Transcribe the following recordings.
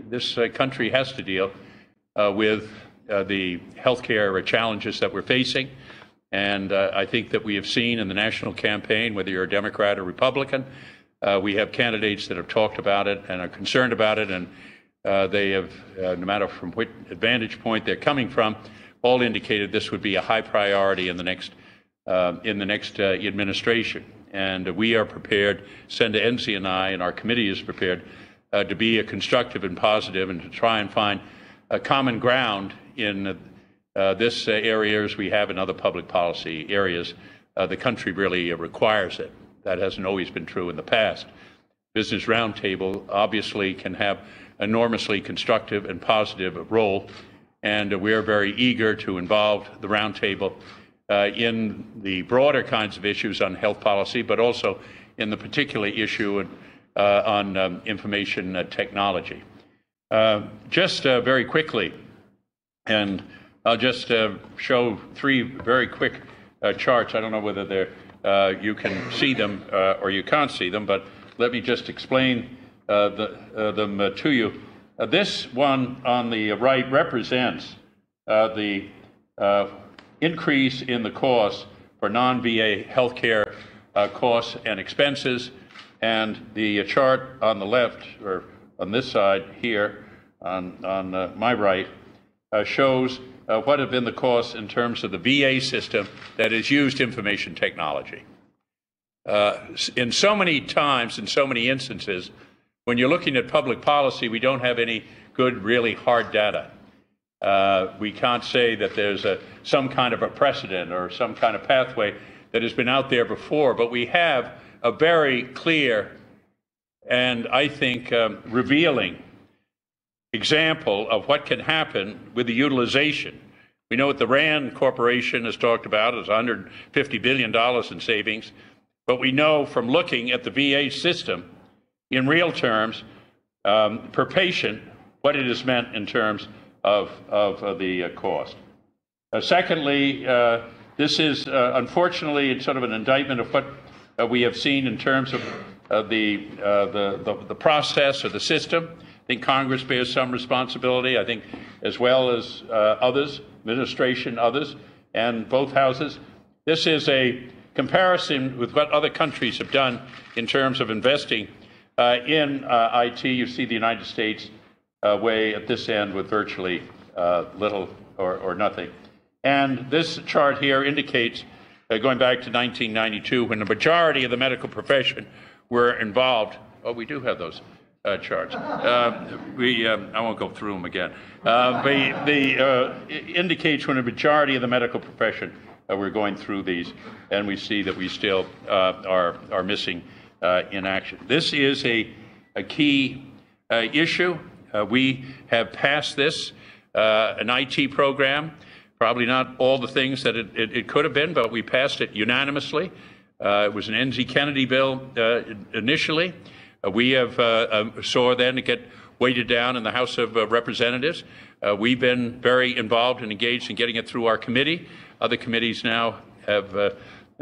this country has to deal with the healthcare challenges that we're facing. And I think that we have seen in the national campaign, whether you're a Democrat or Republican, we have candidates that have talked about it and are concerned about it, and they have, no matter from what vantage point they're coming from, all indicated this would be a high priority in the next administration. And we are prepared, Senator Enzi and I and our committee is prepared to be a constructive and positive and to try and find a common ground in this area as we have in other public policy areas. The country really requires it. That hasn't always been true in the past. Business Roundtable obviously can have enormously constructive and positive role, and we are very eager to involve the Roundtable in the broader kinds of issues on health policy, but also in the particular issue on information technology. Just very quickly, and I'll just show three very quick charts. I don't know whether they're, you can see them or you can't see them, but let me just explain them to you. This one on the right represents the increase in the cost for non-VA healthcare costs and expenses, and the chart on the left, or on this side here, on my right, shows what have been the costs in terms of the VA system that has used information technology. In so many times, in so many instances, when you're looking at public policy, we don't have any good, really hard data. We can't say that there's some kind of a precedent or some kind of pathway that has been out there before, but we have a very clear and, I think, revealing example of what can happen with the utilization. We know what the RAND Corporation has talked about is $150 billion in savings, but we know from looking at the VA system in real terms per patient what it has meant in terms of the cost. Secondly, this is unfortunately it's sort of an indictment of what we have seen in terms of the process or the system. I think Congress bears some responsibility, I think, as well as others, administration, others, and both houses. This is a comparison with what other countries have done in terms of investing in IT. You see the United States way at this end with virtually little or nothing. And this chart here indicates, going back to 1992, when the majority of the medical profession were involved. Oh, we do have those charts. I won't go through them again. It indicates when a majority of the medical profession we're going through these, and we see that we still are missing in action. This is a key issue. We have passed this, an IT program, probably not all the things that it could have been, but we passed it unanimously. It was an Enzi Kennedy bill initially. We have saw then it get weighted down in the House of Representatives. We've been very involved and engaged in getting it through our committee. Other committees now have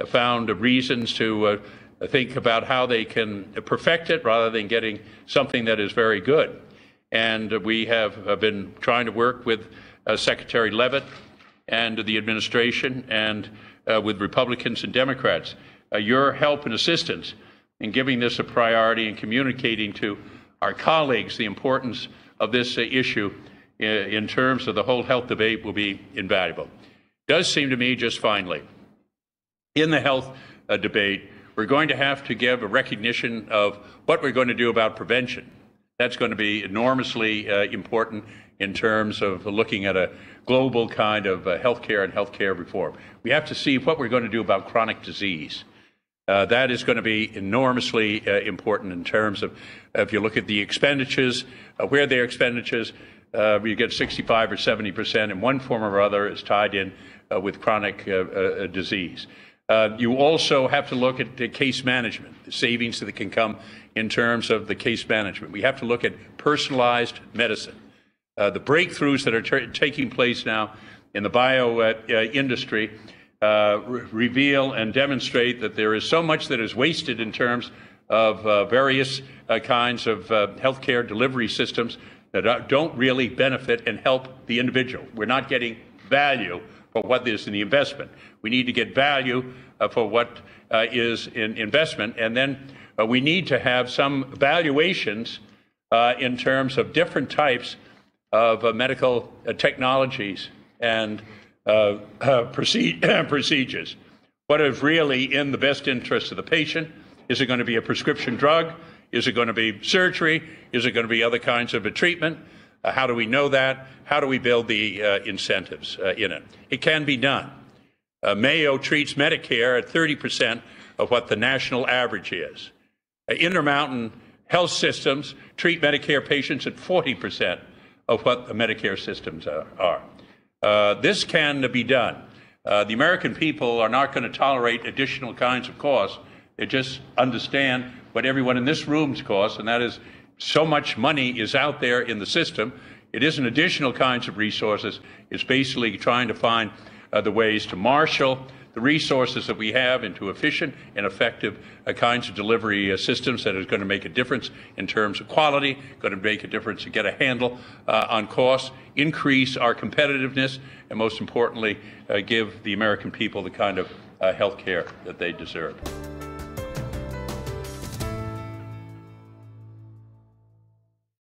found reasons to think about how they can perfect it rather than getting something that is very good. And we have been trying to work with Secretary Leavitt and the administration and with Republicans and Democrats. Your help and assistance in giving this a priority and communicating to our colleagues the importance of this issue in terms of the whole health debate will be invaluable. It does seem to me, just finally, in the health debate, we're going to have to give a recognition of what we're going to do about prevention. That's going to be enormously important in terms of looking at a global kind of healthcare and healthcare reform. We have to see what we're going to do about chronic disease. That is going to be enormously important in terms of, if you look at the expenditures, where their expenditures, you get 65 or 70% in one form or other is tied in with chronic disease. You also have to look at the case management, the savings that can come in terms of the case management. We have to look at personalized medicine. The breakthroughs that are taking place now in the bio industry reveal and demonstrate that there is so much that is wasted in terms of various kinds of healthcare delivery systems that don't really benefit and help the individual. We're not getting value for what is in the investment. We need to get value for what is in investment, and then we need to have some valuations in terms of different types of medical technologies and procedures. What is really in the best interest of the patient? Is it going to be a prescription drug? Is it going to be surgery? Is it going to be other kinds of a treatment? How do we know that? How do we build the incentives in it? It can be done. Mayo treats Medicare at 30% of what the national average is. Intermountain health systems treat Medicare patients at 40% of what the Medicare systems are. This can be done. The American people are not going to tolerate additional kinds of costs. They just understand what everyone in this room's costs, and that is so much money is out there in the system. It isn't additional kinds of resources. It's basically trying to find the ways to marshal the resources that we have into efficient and effective kinds of delivery systems that is going to make a difference in terms of quality, going to make a difference to get a handle on costs, increase our competitiveness, and most importantly, give the American people the kind of health care that they deserve.